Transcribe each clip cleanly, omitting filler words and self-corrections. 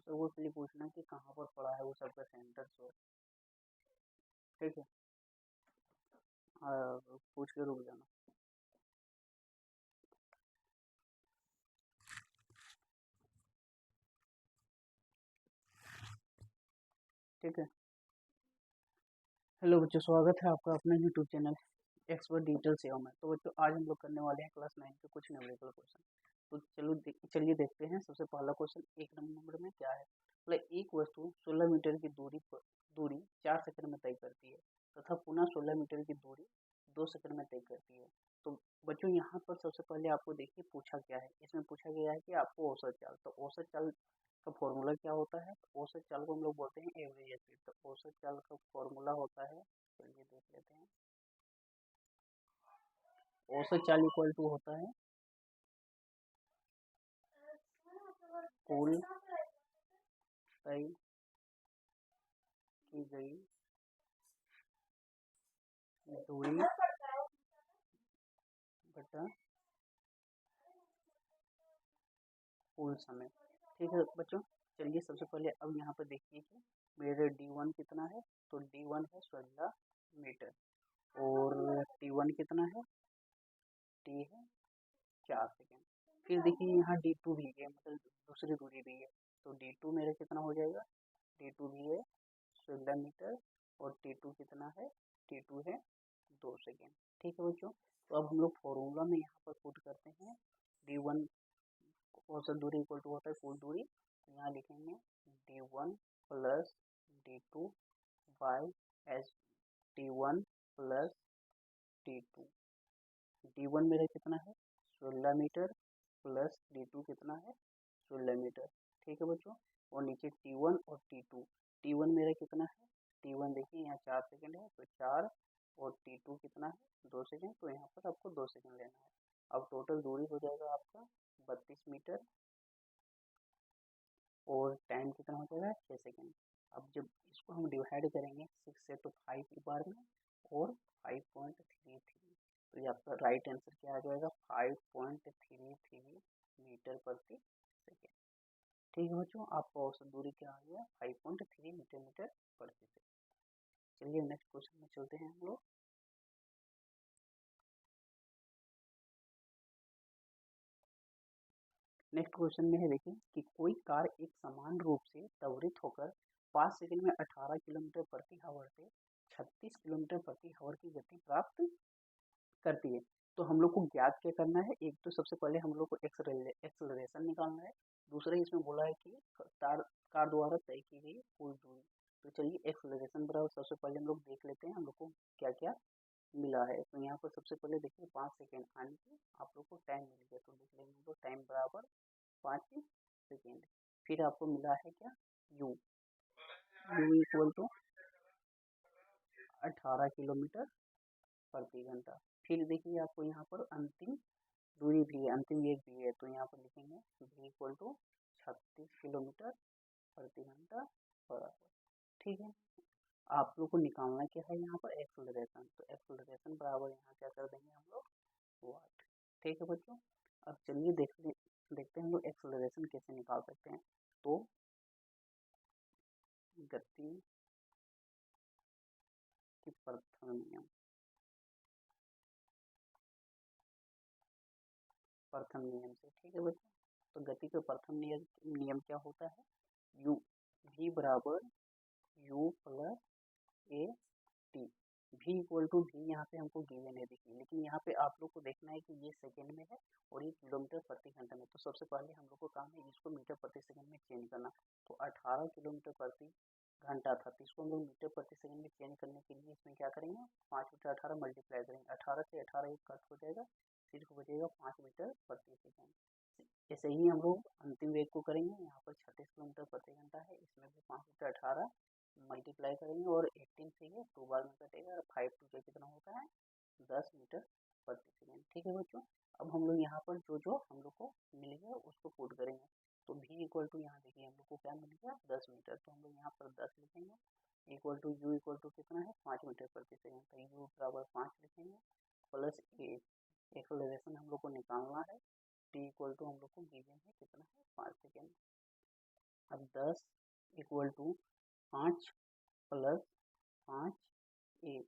वो इसलिए पूछना कि कहाँ पर पड़ा है वो सबका सेंटर शो। ठीक है, पूछ के रुक जाना। ठीक है, हेलो बच्चों, स्वागत है आपका अपने यूट्यूब चैनल एक्सपर्ट डिजिटल सेवा में। तो बच्चों आज हम लोग करने वाले हैं क्लास 9 के कुछ न्यूमेरिकल क्वेश्चन। तो चलिए देखते हैं। सबसे पहला क्वेश्चन 1 नंबर में क्या है। मतलब एक वस्तु 16 मीटर की दूरी 4 सेकंड में तय करती है तथा पुनः 16 मीटर की दूरी 2 सेकंड में तय करती है। तो बच्चों यहाँ पर सबसे पहले आपको देखिए पूछा क्या है। इसमें पूछा गया है कि आपको औसत चाल, तो औसत चाल का फॉर्मूला क्या होता है। तो औसत चाल को हम लोग बोलते हैं एवरेज स्पीड। तो औसत चाल का फॉर्मूला होता है, चलिए देख लेते हैं। औसत चाल इक्वल टू होता है कुल तय की गई दूरी बटा कुल समय। ठीक है बच्चों, चलिए सबसे पहले अब यहाँ पर देखिए कि मेरे D1 कितना है। तो D1 है 16 मीटर और T1 कितना है, T है 4 सेकेंड। फिर देखिए यहाँ D2 भी है, मतलब दूसरी दूरी भी है। तो D2 मेरा कितना हो जाएगा, D2 भी है 16 मीटर और T2 कितना है, T2 है 2 सेकेंड। ठीक है बच्चों, तो अब हम लोग फॉर्मूला में यहाँ पर पुट करते हैं। D1 औसत दूरी इक्वल टू होता है कुल दूरी। तो यहाँ लिखेंगे D1 plus D2 by S T1 plus T2। D1 मेरा कितना है 16 मीटर प्लस D2 कितना है 16 मीटर। ठीक है बच्चों, और नीचे T1 और T2। T1 मेरा कितना है, T1 देखिए यहाँ 4 सेकंड है तो 4 और T2 कितना है 2 सेकंड। तो यहाँ पर आपको 2 सेकंड लेना है। अब टोटल दूरी हो जाएगा आपका 32 मीटर और टाइम कितना हो जाएगा 6 सेकंड। अब जब इसको हम डिवाइड करेंगे 6 से तो 5 बार में और 5.33, तो ये आपका राइट आंसर क्या आ जाएगा 5.33 मीटर प्रति सेकेंड। ठीक है बच्चों, आपका औसत दूरी क्या आ गया 5.3 मीटर प्रति सेकेंड। चलिए नेक्स्ट क्वेश्चन में चलते हैं हम लोग। नेक्स्ट क्वेश्चन में है देखिए कि कोई कार एक समान रूप से त्वरित होकर 5 सेकंड में 18 किलोमीटर प्रति आवर से 36 किलोमीटर प्रति आवर की गति प्राप्त करती है। तो हम लोग को ज्ञात क्या करना है, एक तो सबसे पहले हम लोग को एक्सेलरेशन निकालना है। दूसरा इसमें बोला है कि कार द्वारा तय की गई कुल दूरी। तो चलिए एक्सेलरेशन बराबर सबसे पहले हम लोग देख लेते हैं हम लोग को क्या क्या मिला है। तो यहाँ पर सबसे पहले देखिए 5 सेकेंड आने की आप लोग को टाइम मिल गया। तो देख लेंगे हम लोग टाइम बराबर 5 सेकेंड। फिर आपको मिला है क्या u, u equal to 18 kilometre प्रति घंटा। फिर देखिए आपको यहाँ पर अंतिम दूरी भी है, अंतिम वेग भी है। तो यहाँ पर लिखेंगे v इक्वल टू 36 किलोमीटर प्रति घंटा बराबर। ठीक है, आप लोग को निकालना क्या है यहाँ पर एक्सेलरेशन। तो एक्सेलरेशन बराबर यहाँ क्या कर देंगे हम लोग वाट। ठीक है बच्चों, अब चलिए देखते हैं हम लोग एक्सेलरेशन कैसे निकाल सकते हैं। तो गति की प्रथम नियम, प्रथम नियम से। ठीक है बच्चों, तो गति का प्रथम नियम क्या होता है, यू v बराबर u plus a t. v equal to v यहाँ पे हमको गिवन है देखिए, लेकिन यहाँ पे आप लोग को देखना है कि ये सेकंड में है और ये किलोमीटर प्रति घंटा में। तो सबसे पहले हम लोग को काम है इसको मीटर प्रति सेकंड में चेंज करना। तो 18 किलोमीटर प्रति घंटा था, तो इसको हम लोग मीटर प्रति सेकंड में चेंज करने के लिए इसमें क्या करेंगे 5 बटा 18 मल्टीप्लाई करेंगे। 18 से 18 एक कट हो जाएगा, सिर्फ बचेगा 5 मीटर प्रति सेकंड। ऐसे ही हम लोग अंतिम वेग को करेंगे। यहाँ पर 36 किलोमीटर प्रति घंटा है, इसमें भी 5 बटा 18 मल्टीप्लाई करेंगे और 18 से ये 2 बार में कटेगा। 5 टू जो कितना होता है 10 मीटर प्रति सेकंड। ठीक है बच्चों, अब हम लोग यहाँ पर जो जो हम लोग को मिल गया उसको पुट करेंगे। तो v इक्वल टू यहाँ देखिए हम लोग को क्या मिल गया 10 मीटर। तो हम लोग यहाँ पर 10 लिखेंगे equal to u equal to कितना है 5 मीटर प्रति सेकंड। तो u बराबर 5 लिखेंगे प्लस ए, एक्सेलरेशन हम लोग को निकालना है। t इक्वल टू हम लोग को गिवन है कितना है 5 सेकेंड। अब 10 इक्वल टू 5 प्लस 5 ए।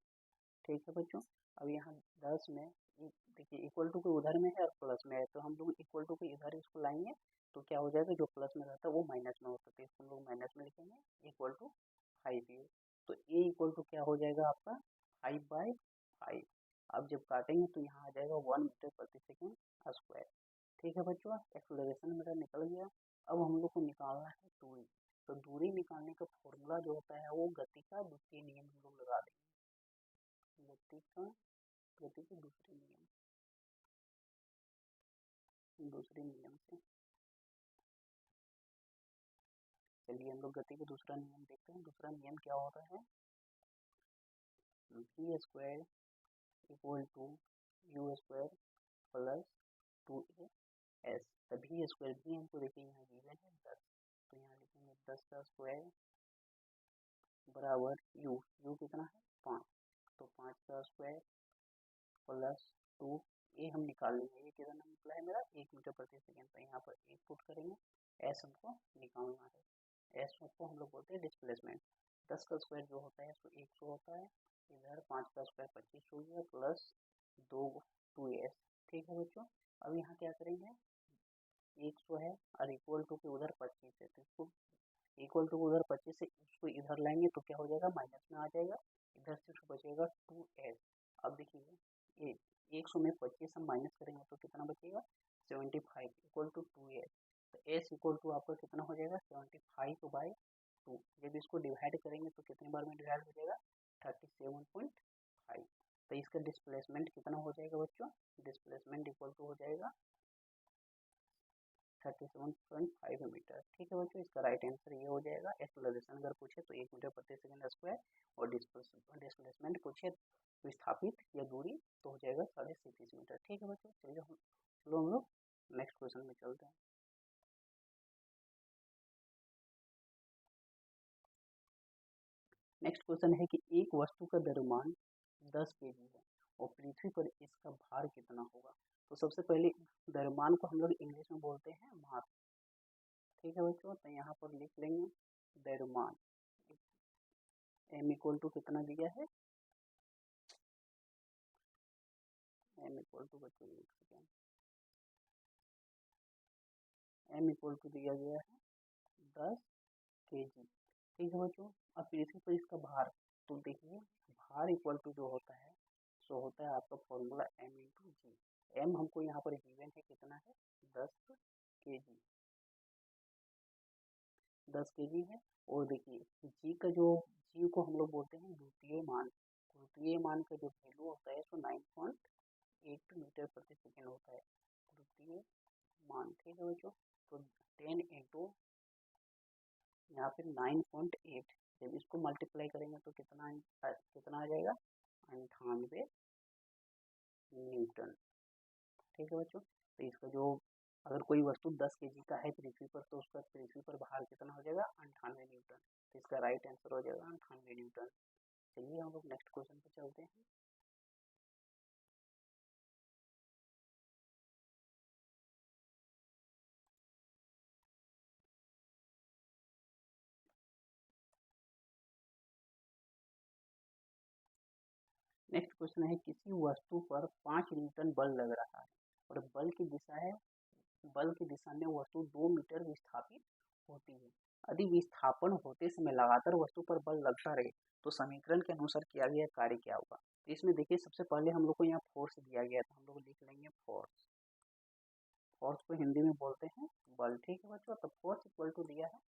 ठीक है बच्चों, अब यहाँ 10 में देखिए इक्वल टू को उधर में है और प्लस में है, तो हम लोग इक्वल टू को इधर इसको लाएंगे तो क्या हो जाएगा, जो प्लस में रहता है वो माइनस में होता है, तो इसको हम लोग माइनस में लिखेंगे इक्वल टू 5 ए। तो ए इक्वल टू क्या हो जाएगा आपका 5/5। अब जब काटेंगे तो यहाँ आ जाएगा 1 मीटर प्रति सेकेंड स्क्वायर। ठीक है बच्चों, एक्सेलरेशन मेरा निकल गया। अब हम लोग को निकालना है दूरी। तो दूरी निकालने का फॉर्मूला जो होता है वो गति का द्वितीय नियम हम लोग लगा देंगे। गति के दूसरे नियम से चलिए हम लोग गति का दूसरा नियम देखते हैं। दूसरा नियम क्या होता है, v square equal to u square plus 2as। तो v स्क्वायर भी हमको देखिए यहाँ गिवन है 10, तो यहाँ लिखेंगे 10 का स्क्वायर बराबर u कितना है 5, तो 5 का स्क्वायर प्लस 2 ए हम निकाल लेंगे, ये कितना निकला है मेरा 1 मीटर प्रति सेकेंड। तो यहाँ पर 1 पुट करेंगे, एस हमको निकालना है, एस को हम लोग बोलते हैं डिस्प्लेसमेंट। 10 का स्क्वायर जो होता है तो 100 होता है, इधर 5 का स्क्वायर 25 हो गया प्लस 2s। ठीक है बच्चों, अब यहाँ क्या करेंगे 100 है और इक्वल टू के उधर 25 है, तो इसको इक्वल टू उधर 25 से उसको इधर लाएंगे तो क्या हो जाएगा माइनस में आ जाएगा, इधर सिर्फ बचेगा 2s। अब देखिए ये 100 में 25 हम माइनस करेंगे तो कितना बचेगा 75 इक्वल टू 2s। तो s इक्वल टू आपका कितना हो जाएगा 75/2। जब इसको डिवाइड करेंगे तो कितने बार में डिवाइड हो जाएगा 37.5। तो इसका डिस्प्लेसमेंट कितना हो जाएगा बच्चों, डिस्प्लेसमेंट इक्वल टू हो जाएगा 37.5 मीटर। ठीक है बच्चों, इसका राइट आंसर ये हो जाएगा। एक्सेलरेशन अगर पूछे तो 1 मीटर प्रति सेकंड स्क्वायर, और डिस्प्लेसमेंट पूछे विस्थापित या दूरी तो हो जाएगा 37 मीटर। ठीक है बच्चों, चलिए हम लोग नेक्स्ट क्वेश्चन में चलते हैं। नेक्स्ट क्वेश्चन है कि एक वस्तु का द्रव्यमान 10 kg है और पृथ्वी पर इसका भार कितना होगा। तो सबसे पहले द्रव्यमान को हम लोग इंग्लिश में बोलते हैं मास। ठीक है बच्चों, तो यहाँ पर लिख लेंगे द्रव्यमान m इक्वल टू कितना दिया है, m इक्वल टू बच्चों एक सेकेंड, m इक्वल टू दिया गया है 10 kg। ठीक है बच्चों, अब पृथ्वी पर इसका भार, तो देखिए भार इक्वल टू जो होता है सो होता है आपका फॉर्मूला m इंटू जी। m हमको यहाँ पर गिवन है कितना है 10 kg, 10 kg है। और देखिए जी का जो जी को हम लोग बोलते हैं द्वितीय मान। द्वितीय मान का जो वैल्यू होता है सो 9.8 मीटर प्रति सेकेंड होता है द्वितीय मान। ठीक है बच्चों, तो 10 इंटू यहाँ पे 9.8, जब इसको मल्टीप्लाई करेंगे तो कितना आ जाएगा 98 न्यूटन। ठीक है बच्चों, तो इसका जो अगर कोई वस्तु 10 kg का है पृथ्वी पर तो उसका पृथ्वी पर भार कितना हो जाएगा 98 न्यूटन। तो इसका राइट आंसर हो जाएगा 98 न्यूटन। चलिए हम लोग नेक्स्ट क्वेश्चन पे चलते हैं। नेक्स्ट क्वेश्चन है किसी वस्तु पर 5 न्यूटन बल लग रहा है और बल की दिशा में वस्तु 2 मीटर विस्थापित होती है। यदि विस्थापन होते समय लगातार वस्तु पर बल लगता रहे तो समीकरण के अनुसार किया गया कार्य क्या होगा। तो इसमें देखिए सबसे पहले हम लोग को यहाँ फोर्स दिया गया था, हम लोग लिख लेंगे फोर्स। फोर्स को हिंदी में बोलते हैं बल। ठीक है बच्चों, तो फोर्स इक्वल टू दिया है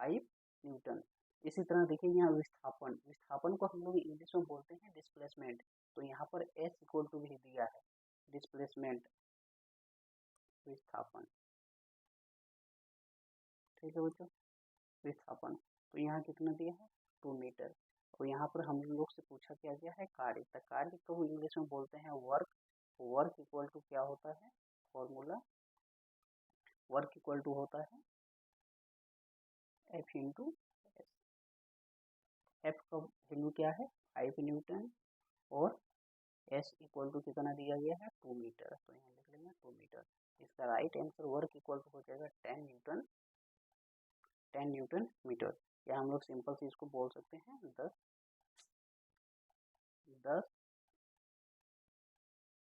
5 न्यूटन। इसी तरह देखिए यहाँ विस्थापन को हम लोग इंग्लिश में बोलते हैं डिस्प्लेसमेंट। तो यहाँ पर एस इक्वल टू भी दिया है डिस्प्लेसमेंट विस्थापन। ठीक है बच्चों, विस्थापन तो यहाँ कितना दिया है 2 मीटर। और यहाँ पर हम लोग से पूछा क्या गया है कार्य, तो कार्य को इंग्लिश में बोलते हैं वर्क। वर्क इक्वल टू क्या होता है फॉर्मूला, वर्क इक्वल टू होता है एफ इंटू एस। एफ का वैल्यू क्या है 5 न्यूटन और एस इक्वल टू कितना दिया गया है 2 मीटर। तो यहाँ लिख लेंगे 2 मीटर। इसका right answer work equal to हो जाएगा 10 10 न्यूटन मीटर, या हम लोग सिंपल से इसको बोल सकते हैं 10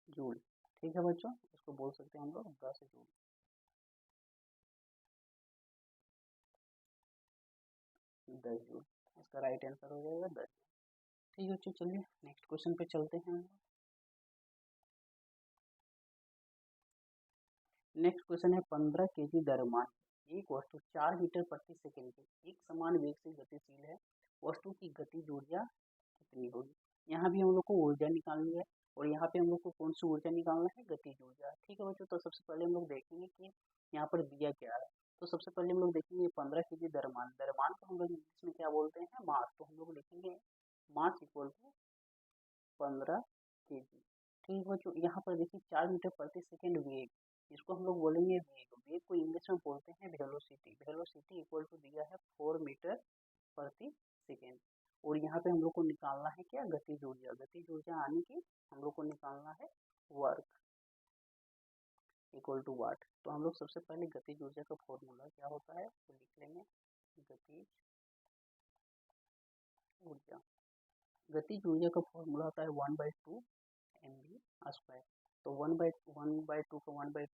जूल। ठीक है बच्चों, इसको बोल सकते हैं हम लोग 10 जूल। 10 जूल इसका राइट आंसर हो जाएगा 10। ठीक है बच्चों, चलिए नेक्स्ट क्वेश्चन पे चलते हैं हम। नेक्स्ट क्वेश्चन है 15 केजी द्रव्यमान एक वस्तु 4 मीटर प्रति सेकंड के एक समान वेग से गतिशील है, वस्तु की गतिज ऊर्जा कितनी होगी। यहाँ भी हम लोग को ऊर्जा निकालनी है, और यहाँ पे हम लोग को कौन सी ऊर्जा निकालना है, गतिज ऊर्जा। ठीक है बच्चों, तो सबसे पहले हम लोग देखेंगे कि यहाँ पर दिया क्या है। तो सबसे पहले हम लोग देखेंगे 15 केजी द्रव्यमान, द्रव्यमान को हम लोग इंग्लिश में क्या बोलते हैं, मास। तो हम लोग लिखेंगे मास इक्वल टू 15 केजी। ठीक है बच्चों, यहाँ पर देखिए 4 मीटर प्रति सेकंड वेग, इसको हम लोग बोलेंगे वेग। वेग को इंग्लिश में बोलते हैं वेलोसिटी। वेलोसिटी इक्वल टू दिया है 4 मीटर प्रति सेकेंड। और यहाँ पे हम लोग को निकालना है क्या, गतिज ऊर्जा। गतिज ऊर्जा आने की हम लोग को निकालना है वर्क इक्वल टू वाट। तो हम लोग सबसे पहले गतिज ऊर्जा का फॉर्मूला क्या होता है तो लिख लेंगे गतिज ऊर्जा। गतिज ऊर्जा का फॉर्मूला होता है 1/2 mv²। तो 1/2 का 1/2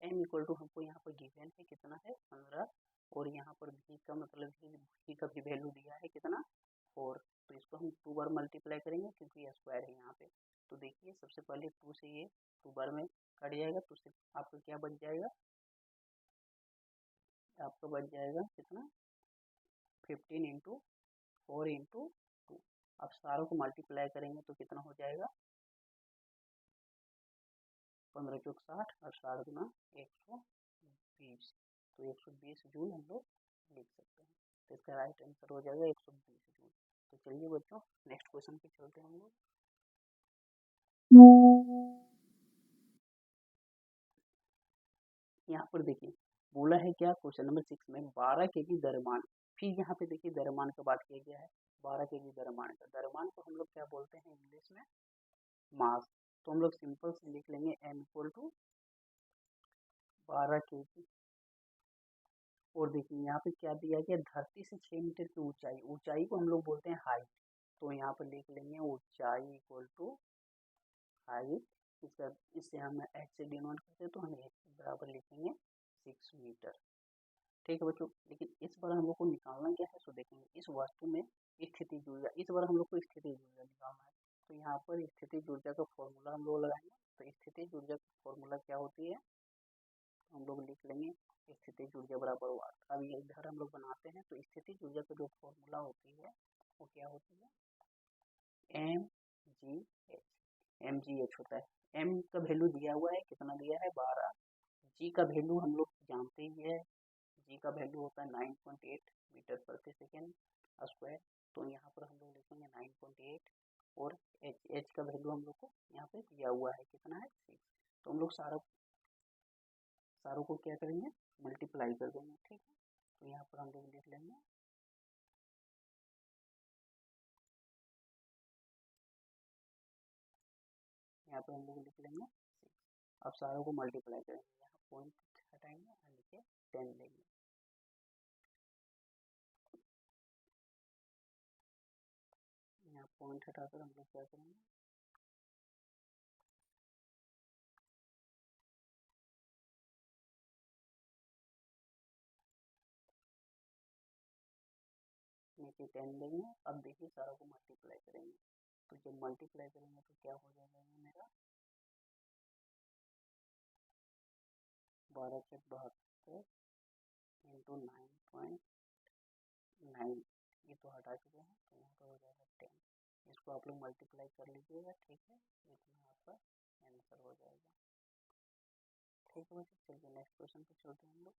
m इक्वल टू हमको यहाँ पर गिवन है कितना है 15, और यहाँ पर v का मतलब v का भी वैल्यू दिया है कितना 4। तो इसको हम 2 बार मल्टीप्लाई करेंगे क्योंकि ये स्क्वायर है यहाँ पे। तो देखिए सबसे पहले 2 से ये 2 बार में कट जाएगा, तो सिर्फ आपका क्या बच जाएगा, आपका बच जाएगा कितना 15 इंटू 4 इंटू 2। अब सारों को मल्टीप्लाई करेंगे तो कितना हो जाएगा 15 चौक 60 और 60 गुना 120। तो 120 जूल हम लोग लिख सकते हैं। तो इसका राइट आंसर हो जाएगा 120 जूल। तो चलिए बच्चों नेक्स्ट क्वेश्चन पे चलते हैं हम लोग। यहाँ पर देखिए बोला है क्या क्वेश्चन नंबर 6 में 12 केजी द्रव्यमान। फिर यहाँ पे देखिए द्रव्यमान का बात किया गया है, 12 केजी द्रव्यमान का। द्रव्यमान को हम लोग क्या बोलते हैं इंग्लिश में मास। तो हम लोग सिंपल से लिख लेंगे m इक्वल टू 12 केजी। और देखिए यहाँ पे क्या दिया गया, धरती से 6 मीटर की ऊंचाई, ऊंचाई को हम लोग बोलते हैं हाइट। तो यहाँ पर लिख लेंगे ऊंचाई इक्वल टू हाइट। इसका इससे हम h से डिनोट करते हैं तो हम h बराबर लिखेंगे 6 मीटर। ठीक है बच्चों, लेकिन इस बार हम लोग को निकालना क्या है, तो देखेंगे इस वस्तु में स्थितिज ऊर्जा। इस बार हम लोग को स्थितिज ऊर्जा निकालना है। तो यहाँ पर स्थितिज ऊर्जा का फॉर्मूला हम लोग लगाएंगे। तो स्थितिज ऊर्जा का फॉर्मूला क्या होती है, हम लोग लिख लेंगे स्थितिज ऊर्जा बराबर वाट। अब ये इधर हम लोग बनाते हैं, तो स्थितिज ऊर्जा का जो फॉर्मूला होती है वो क्या होती है mgh होता है। m का वैल्यू दिया हुआ है, कितना दिया है 12। g का वैल्यू हम लोग जानते ही है, g का वैल्यू होता है 9.8 मीटर प्रति सेकेंड स्क्वायर। तो यहाँ पर हम लोग लिखेंगे 9.8, और h का वैल्यू हम लोग को यहाँ पे दिया हुआ है कितना है 6। तो हम लोग सारों को क्या करेंगे मल्टीप्लाई कर देंगे। ठीक है, तो यहाँ पर हम लोग लिख लेंगे यहाँ पर हम लोग लिख लेंगे 6। अब सारों को मल्टीप्लाई करेंगे, यहाँ पॉइंट हटाएंगे और नीचे 10 लेंगे। यहाँ पॉइंट हटाकर हम लोग क्या करेंगे नीचे 10 लेंगे। अब देखिए सारों को मल्टीप्लाई करेंगे, तो जब मल्टीप्लाई करेंगे तो क्या हो जाएगा ये मेरा 12 से 72 इंटू 9.9, ये तो हटा चुके हैं तो यहाँ पर हो जाएगा 10। इसको आप लोग मल्टीप्लाई कर लीजिएगा। ठीक है, इतना आपका आंसर हो जाएगा। ठीक है बच्चों, चलिए नेक्स्ट क्वेश्चन पे चलते हैं हम लोग।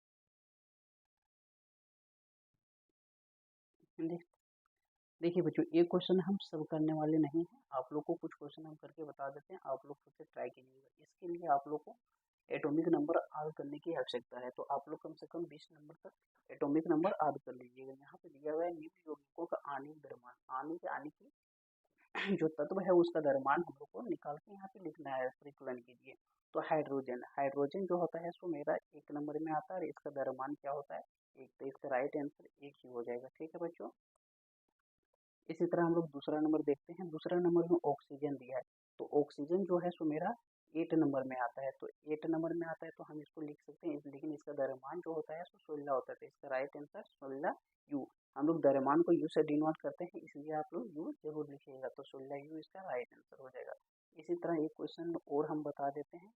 देखिए बच्चों ये क्वेश्चन हम सब करने वाले नहीं हैं, आप लोग को कुछ क्वेश्चन हम करके बता देते हैं, आप लोग खुद से ट्राई कीजिएगा। इसके लिए आप लोग को एटॉमिक नंबर ऐड करने की आवश्यकता है। तो आप लोग कम से कम 20 नंबर तक एटॉमिक नंबर ऐड कर लीजिएगा। यहाँ पे दिया हुआ है निम्न यौगिकों का आणविक द्रव्यमान। आने की जो तत्व है उसका द्रव्यमान हम लोग को निकाल के यहाँ पे लिखना है, परिकलन कीजिए। तो हाइड्रोजन जो होता है सो मेरा 1 नंबर में आता है, और इसका द्रव्यमान क्या होता है 1, तो इसका राइट आंसर 1 ही हो जाएगा। ठीक है बच्चों। इसी तरह हम लोग दूसरा नंबर देखते हैं। दूसरा नंबर में ऑक्सीजन दिया है, तो ऑक्सीजन जो है सो मेरा 8 नंबर में आता है। तो 8 नंबर में आता है तो हम इसको लिख सकते हैं, लेकिन इसका द्रव्यमान जो होता है सो 16 होता है। तो इसका राइट आंसर 16 यू। हम लोग द्रव्यमान को यू से डिनोट करते हैं, इसलिए आप लोग यू जरूर लिखिएगा। तो 16 यू इसका राइट आंसर हो जाएगा। इसी तरह एक क्वेश्चन और हम बता देते हैं।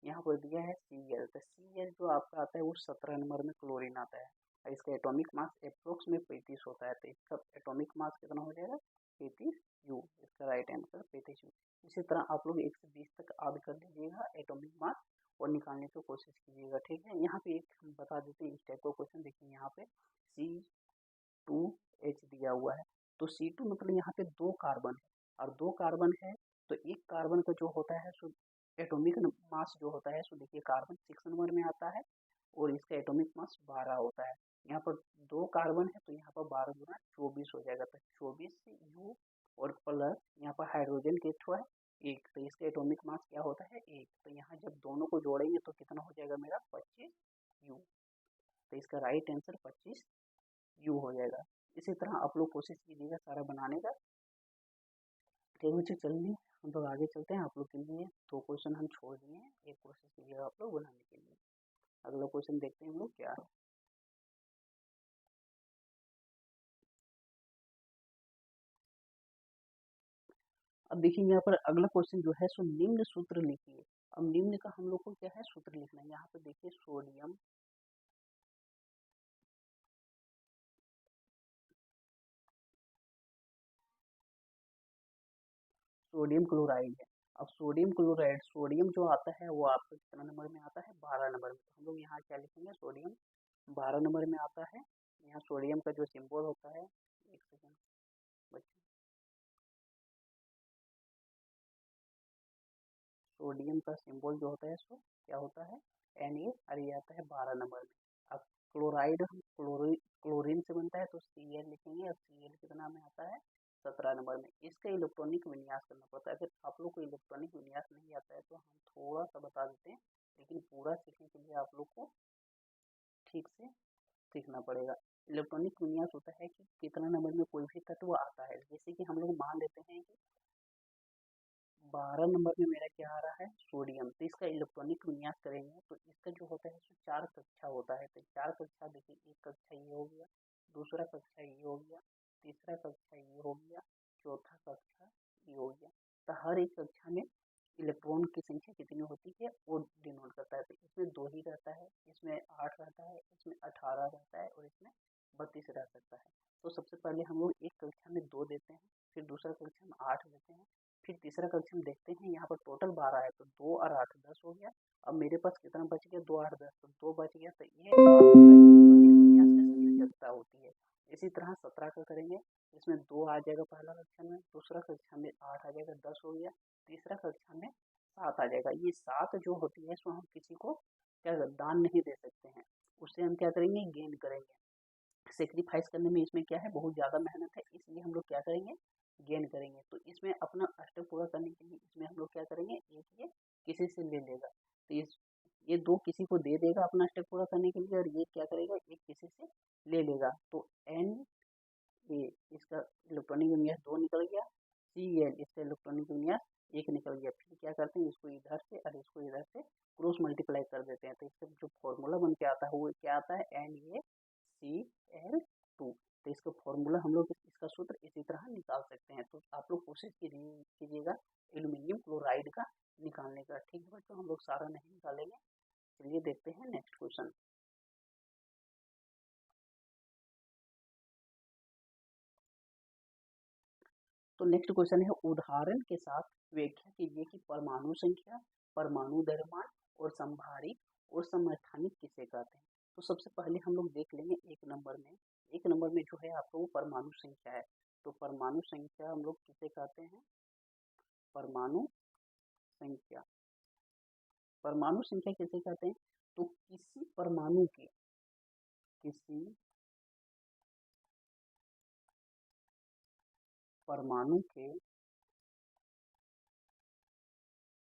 यहाँ पर दिया है Cl, तो Cl जो आपका आता है वो 17 नंबर में क्लोरीन आता है और इसका एटॉमिक मास अप्रोक्स में 35 होता है। तो इसका एटॉमिक मास कितना हो जाएगा? 35 यू। इसका राइट आंसर 35 यू। इसी तरह आप लोग 1 से 20 तक ऐड कर लीजिएगा एटॉमिक मास और निकालने की कोशिश कीजिएगा। ठीक है। यहाँ पे एक हम बता देते हैं इस टाइप का क्वेश्चन। देखिए यहाँ पे C2H दिया हुआ है, तो C2 मतलब यहाँ पे 2 कार्बन है और 2 कार्बन है, तो एक कार्बन का जो होता है सो एटॉमिक मास जो होता है सो देखिए कार्बन 6 नंबर में आता है और इसका एटॉमिक मास 12 होता है। यहाँ पर 2 कार्बन है तो यहाँ पर 12 गुना 24 हो जाएगा। तो 24 यू और प्लस यहाँ पर हाइड्रोजन के थ्रू है 1, तो इसका एटॉमिक मास क्या होता है 1। तो यहाँ जब दोनों को जोड़ेंगे तो कितना हो जाएगा मेरा 25 यू। तो इसका राइट आंसर 25 यू हो जाएगा। इसी तरह आप लोग कोशिश कीजिएगा सारा बनाने का। ठीक बच्चों, चलिए हम लोग आगे चलते हैं। आप लोग के लिए 2 क्वेश्चन हम छोड़ दिए हैं, एक कोशिश कीजिएगा आप लोग बनाने के लिए। अगला क्वेश्चन देखते हैं हम लोग क्या है। अब देखिए यहाँ पर अगला क्वेश्चन जो है सो निम्न सूत्र लिखिए। अब निम्न का हम लोग को क्या है सूत्र लिखना है। यहाँ पर देखिए सोडियम क्लोराइड है। अब सोडियम क्लोराइड, सोडियम जो आता है वो आपका कितना नंबर में आता है? 12 नंबर में। तो हम लोग यहाँ क्या लिखेंगे? सोडियम 12 नंबर में आता है। यहाँ सोडियम का जो सिंबल होता है, एक सेकेंड बच्चों, सोडियम का सिंबल जो होता है सो क्या होता है? Na, और ये आता है 12 नंबर में। अब क्लोराइड हम क्लोरीन से बनता है तो Cl लिखेंगे और Cl कितना में आता है? 17 नंबर में। इसका इलेक्ट्रॉनिक विन्यास करना पड़ता है। अगर आप लोग को इलेक्ट्रॉनिक विन्यास नहीं आता है तो हम थोड़ा सा बता देते हैं, लेकिन पूरा सीखने के लिए आप लोग को ठीक से सीखना पड़ेगा। इलेक्ट्रॉनिक विन्यास होता है कि कितना नंबर में कोई भी तत्व आता है। जैसे कि हम लोग मान लेते हैं कि 12 नंबर में मेरा क्या आ रहा है? सोडियम। तो इसका इलेक्ट्रॉनिक विन्यास करेंगे तो इसका जो होता है सो 4 कक्षा होता है। तो 4 कक्षा देखिए, एक कक्षा ये हो गया, दूसरा कक्षा ये हो गया, तीसरा कक्षा ये हो गया, चौथा कक्षा ये हो गया। तो हर एक कक्षा में इलेक्ट्रॉन की संख्या कितनी होती है वो डिनोट करता है। तो इसमें 2 ही रहता है, इसमें 8 रहता है, इसमें 18 रहता है और इसमें 32 रह सकता है। तो सबसे पहले हम लोग एक कक्षा में 2 देते हैं, फिर दूसरा कक्षा में 8 देते हैं, फिर तीसरा कक्षा में देखते हैं। यहाँ पर टोटल 12 है तो 2 और 8 10 हो गया। अब मेरे पास कितना बच गया? 2 8 10, तो 2 बच गया। तो ये इलेक्ट्रॉनिक विन्यास की संयोजकता होती है। इसी तरह 17 का करेंगे, इसमें 2 आ जाएगा पहला कक्षा में, दूसरा कक्षा में 8 आ जाएगा, 10 हो गया, तीसरा कक्षा में 7 आ जाएगा। ये 7 जो होती है इसको हम किसी को क्या दान नहीं दे सकते हैं, उससे हम क्या करेंगे? गेन करेंगे। सेक्रीफाइस करने में इसमें क्या है? बहुत ज़्यादा मेहनत है, इसलिए हम लोग क्या करेंगे? गेन करेंगे। तो इसमें अपना अष्टक पूरा करने के लिए इसमें हम लोग क्या करेंगे? एक ये किसी से ले लेगा, तो ये 2 किसी को दे देगा अपना अष्टक पूरा करने के लिए और ये क्या करेगा? एक किसी से ले लेगा। तो Na इसका इलेक्ट्रॉनिक विन्यास 2 निकल गया, Cl इसका इलेक्ट्रॉनिक विन्यास 1 निकल गया। फिर क्या करते हैं? इसको इधर से और इसको इधर से क्रॉस मल्टीप्लाई कर देते हैं। तो इसका जो फॉर्मूला बन के आता है वो क्या आता है? NaCl2। तो इसका फॉर्मूला हम लोग इसका सूत्र इसी तरह निकाल सकते हैं। तो आप लोग कोशिश कीजिएगा एल्यूमिनियम क्लोराइड का निकालने का। ठीक है बच्चों, हम लोग सारा नहीं निकालेंगे। चलिए देखते हैं नेक्स्ट क्वेश्चन। तो नेक्स्ट क्वेश्चन है, उदाहरण के साथ व्याख्या कीजिए कि परमाणु संख्या, परमाणु द्रव्यमान और संभारित और समस्थानिक किसे कहते हैं। तो सबसे पहले हम लोग देख लेंगे एक नंबर में जो है आपका वो परमाणु संख्या है। तो परमाणु संख्या हम लोग किसे कहते हैं? परमाणु संख्या। परमाणु संख्या किसे कहते हैं? तो किसी परमाणु के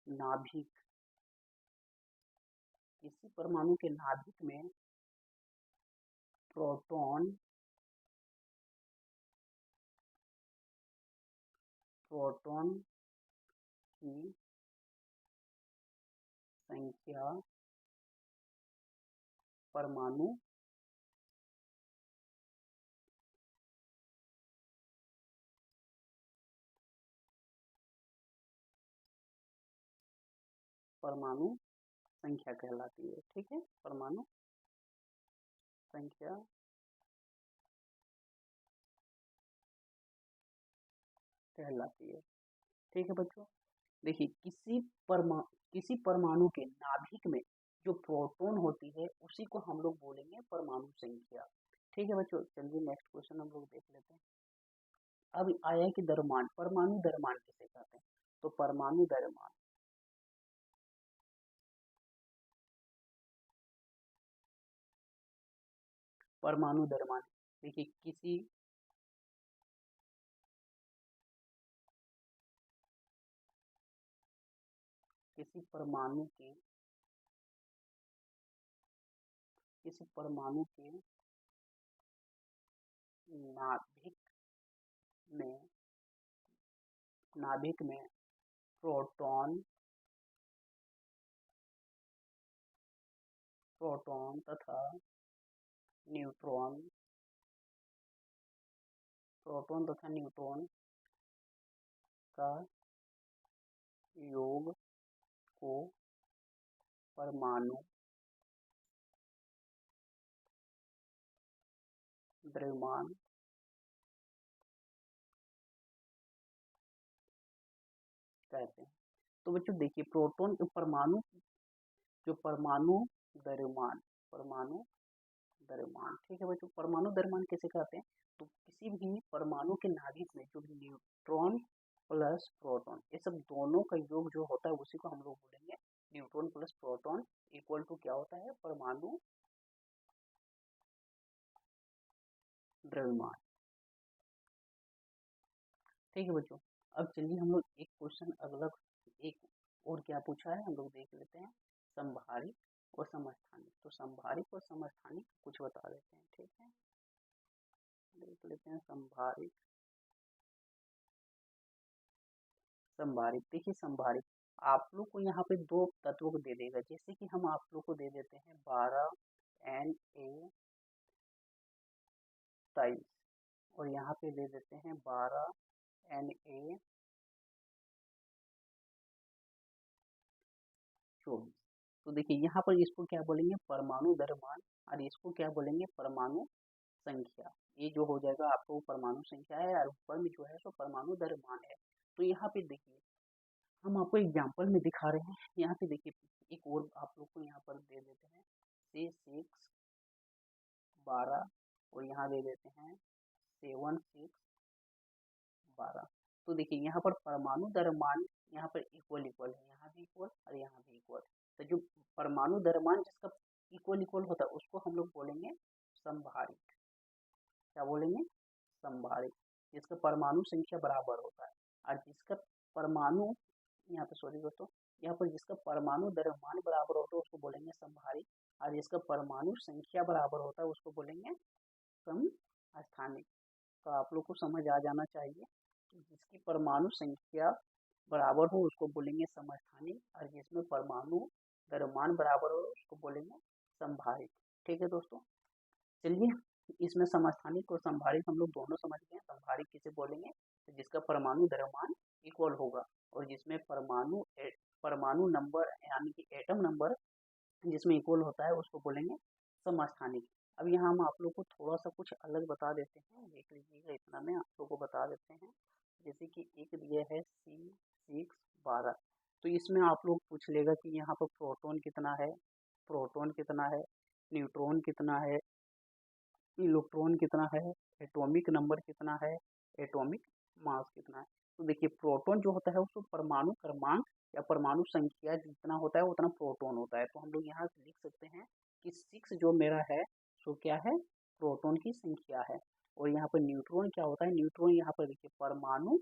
नाभिक किसी परमाणु के नाभिक में प्रोटॉन की संख्या परमाणु संख्या कहलाती है। ठीक है, परमाणु संख्या कहलाती है। ठीक है बच्चों, देखिए किसी परमाणु के नाभिक में जो प्रोटॉन होती है उसी को हम लोग बोलेंगे परमाणु संख्या। ठीक है बच्चों, चलिए नेक्स्ट क्वेश्चन हम लोग देख लेते हैं। अब आया कि द्रव्यमान, परमाणु द्रव्यमान किसे कहते हैं? तो परमाणु द्रव्यमान देखिए किसी परमाणु के नाभिक में प्रोटॉन तथा न्यूट्रॉन का योग को परमाणु द्रव्यमान कहते हैं। तो बच्चों देखिए प्रोटॉन के परमाणु जो परमाणु द्रव्यमान ठीक है बच्चों, परमाणु द्रव्यमान किसे कहते हैं? तो किसी भी परमाणु के नाभिक में जो न्यूट्रॉन प्लस प्रोटॉन, ये सब दोनों का योग जो होता है उसी को हम लोग बोलेंगे neutron plus proton equal to क्या होता है? परमाणु द्रव्यमान। ठीक है बच्चों, अब चलिए हम लोग एक क्वेश्चन अगला एक और क्या पूछा है हम लोग देख लेते हैं, संभारिक और समस्थानिक। तो संभारिक और समस्थानिक कुछ बता देते हैं। ठीक है, देख लेते हैं संभारिक। देखिए संभारिक आप लोग को यहाँ पे दो तत्वों को दे देगा, जैसे कि हम आप लोग को दे देते हैं 12 Na23 और यहाँ पे दे देते हैं 12 Na24। तो देखिए यहाँ पर इसको क्या बोलेंगे? परमाणु द्रव्यमान, और इसको क्या बोलेंगे? परमाणु संख्या। ये जो हो जाएगा आपको परमाणु संख्या है और ऊपर में जो है सो परमाणु द्रव्यमान है। तो यहाँ पे देखिए हम आपको एग्जाम्पल में दिखा रहे हैं। यहाँ पे देखिए एक और आप लोग को यहाँ पर दे देते हैं C6 12 और यहाँ दे देते हैं 7 6 12। तो देखिए यहाँ पर परमाणु द्रव्यमान यहाँ पर इक्वल है, यहाँ भी इक्वल और यहाँ भी इक्वल। तो जो परमाणु द्रव्यमान जिसका इक्वल होता है उसको हम लोग बोलेंगे संभारिक। क्या बोलेंगे? संभारिक, जिसका परमाणु संख्या बराबर होता है। और जिसका परमाणु यहाँ पे सॉरी दोस्तों, यहाँ पर जिसका परमाणु द्रव्यमान बराबर होता है उसको बोलेंगे संभारिक, और जिसका परमाणु संख्या बराबर होता है उसको बोलेंगे समस्थानिक। तो आप लोग को समझ आ जाना चाहिए कि जिसकी परमाणु संख्या बराबर हो उसको बोलेंगे समस्थानिक, और जिसमें परमाणु द्रव्यमान बराबर हो उसको बोलेंगे संभारिक। ठीक है दोस्तों, चलिए इसमें समस्थानिक और संभारिक हम लोग दोनों समझ गए। संभारिक किसे बोलेंगे? तो जिसका परमाणु द्रव्यमान इक्वल होगा और जिसमें परमाणु नंबर यानी कि एटम नंबर जिसमें इक्वल होता है उसको बोलेंगे समस्थानिक। अब यहाँ हम आप लोग को थोड़ा सा कुछ अलग बता देते हैं, देख लीजिएगा, इतना में आप लोग को बता देते हैं। जैसे कि एक दिया है C6 12, तो इसमें आप लोग पूछ लेगा कि यहाँ पर प्रोटॉन कितना है, न्यूट्रॉन कितना है, इलेक्ट्रॉन कितना है, एटॉमिक नंबर कितना है, एटॉमिक मास कितना है। तो देखिए प्रोटॉन जो होता है उसको परमाणु क्रमांक या परमाणु संख्या जितना होता है उतना प्रोटॉन होता है। तो हम लोग यहाँ से लिख सकते हैं कि 6 जो मेरा है सो क्या है? प्रोटॉन की संख्या है। और यहाँ पर न्यूट्रॉन क्या होता है? न्यूट्रॉन यहाँ पर देखिए परमाणु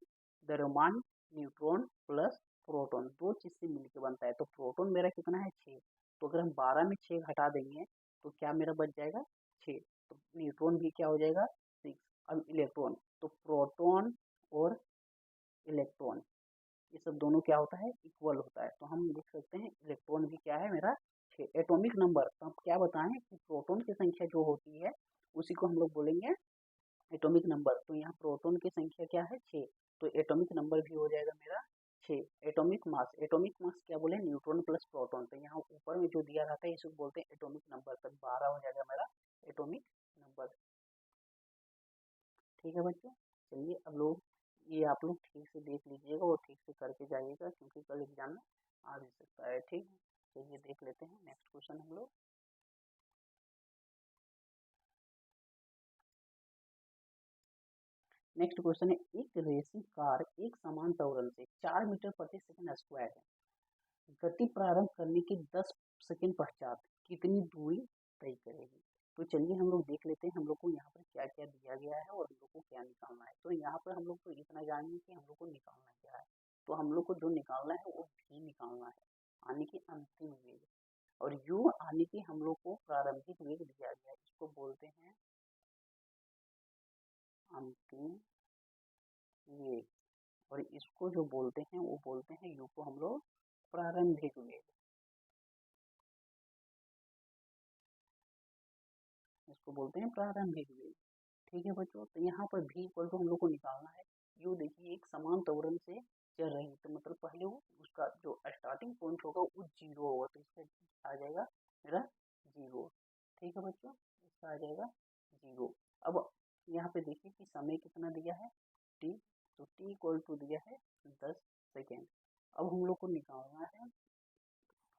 द्रव्यमान न्यूट्रॉन प्लस प्रोटॉन दो चीज से मिलकर बनता है। तो प्रोटॉन मेरा कितना है? 6। तो अगर हम 12 में 6 घटा देंगे तो क्या मेरा बच जाएगा? 6। तो न्यूट्रॉन भी क्या हो जाएगा 6। अब इलेक्ट्रॉन, तो प्रोटॉन और इलेक्ट्रॉन ये सब दोनों क्या होता है इक्वल होता है। तो हम लिख सकते हैं इलेक्ट्रॉन भी क्या है मेरा 6। एटॉमिक नंबर, तो हम क्या बताएं कि प्रोटॉन की संख्या जो होती है उसी को हम लोग बोलेंगे एटॉमिक नंबर। तो यहाँ प्रोटॉन की संख्या क्या है 6, तो एटॉमिक नंबर भी हो जाएगा मेरा 6। एटॉमिक मास क्या बोले न्यूट्रॉन प्लस प्रोटॉन, तो यहाँ ऊपर में जो दिया रहता है इसको बोलते हैं एटॉमिक नंबर, तब 12 हो जाएगा मेरा एटॉमिक नंबर। ठीक है बच्चों, चलिए अब लोग ये आप लोग ठीक से देख लीजिएगा और ठीक से करके जाइएगा, क्योंकि कल एग्जाम में आ भी सकता है। ठीक है, चलिए देख लेते हैं नेक्स्ट क्वेश्चन हम लोग। नेक्स्ट क्वेश्चन है, एक रेसिंग कार एक समान त्वरण से 4 मीटर प्रति सेकंड स्क्वायर है गति प्रारंभ करने के 10 सेकंड पश्चात कितनी दूरी तय करेगी। तो चलिए हम लोग देख लेते हैं हम लोग को यहाँ पर क्या क्या दिया गया है और हम लोग को क्या निकालना है। तो यहाँ पर हम लोग को इतना जानिए कि हम लोग को निकालना क्या है। तो हम लोग को जो निकालना है वो भी निकालना है, आने की अंतिम वेग, और यू आने की हम लोग को प्रारंभिक वेग दिया गया है, इसको बोलते हैं अंतिम वेग, और इसको जो बोलते हैं वो बोलते हैं यू को हम लोग प्रारंभिक वेग, इसको बोलते हैं प्रारंभिक वेग। ठीक है बच्चों, तो यहाँ पर भी इक्वल टू हम लोग को निकालना है। यू देखिए एक समान त्वरण से चल रही है, तो मतलब पहले वो उसका जो स्टार्टिंग पॉइंट होगा वो 0 होगा, तो इसका आ जाएगा मेरा 0। ठीक है बच्चों, इसका आ जाएगा 0। अब यहाँ पे देखिए कि समय कितना दिया है t, तो t इक्वल टू दिया है 10 सेकेंड। अब हम लोग को निकालना है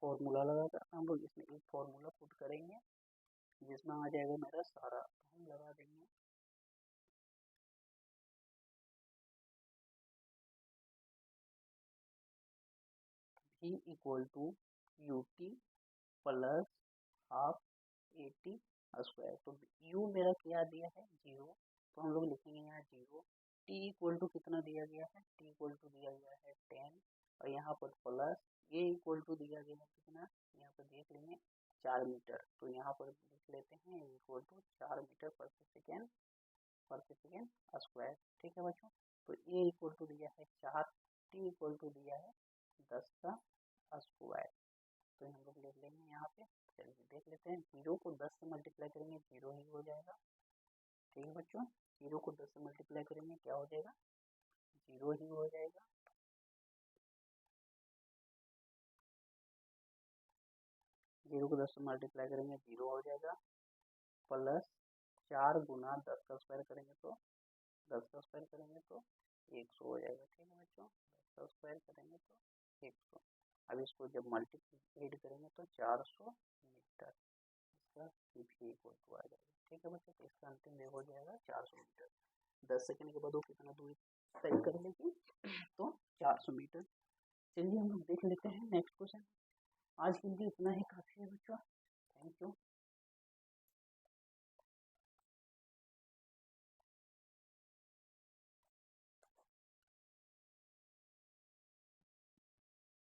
फॉर्मूला लगाकर, हम लोग इसमें एक फॉर्मूला पुट करेंगे जिसमें आ जाएगा मेरा सारा, तो हम लगा देंगे v equal to u t plus half a t square. तो u मेरा क्या दिया है 0, तो हम लोग लिखेंगे यहाँ 0। t इक्वल टू कितना दिया गया है, t इक्वल टू दिया गया है 10, और यहाँ पर प्लस a इक्वल टू दिया गया है कितना, यहाँ पर देख लेंगे 4 मीटर, तो यहाँ पर लिख लेते हैं इक्वल टू 4 मीटर प्रति सेकेंड स्क्वायर। ठीक है बच्चों, तो a इक्वल टू दिया है 4, t इक्वल टू दिया है 10 का स्क्वायर, तो हम लोग लिख लेंगे यहाँ पे। चलिए देख लेते हैं, 0 को 10 से मल्टीप्लाई करेंगे 0 ही हो जाएगा। ठीक है बच्चों, 0 को 10 से मल्टीप्लाई करेंगे क्या हो जाएगा 0 ही हो जाएगा। 0 को 10 से मल्टीप्लाई करेंगे 0 हो जाएगा, प्लस 4 गुना 10 का स्क्वायर करेंगे तो 10 का स्क्वायर करेंगे तो 100 हो जाएगा। ठीक है बच्चों, 10 का स्क्वायर करेंगे तो 100। अब इसको जब मल्टीप्लाई करेंगे तो 400 मीटर, इसका भी इक्वल टू आ जाएगा। ठीक है बच्चों, तो इसका अंतिम वेग हो जाएगा 400 मीटर। 10 सेकंड के बाद वो कितना दूरी तय कर लेगी, तो 400 मीटर। चलिए हम लोग देख लेते हैं नेक्स्ट क्वेश्चन। आज के लिए इतना ही काफी है बच्चों, थैंक यू।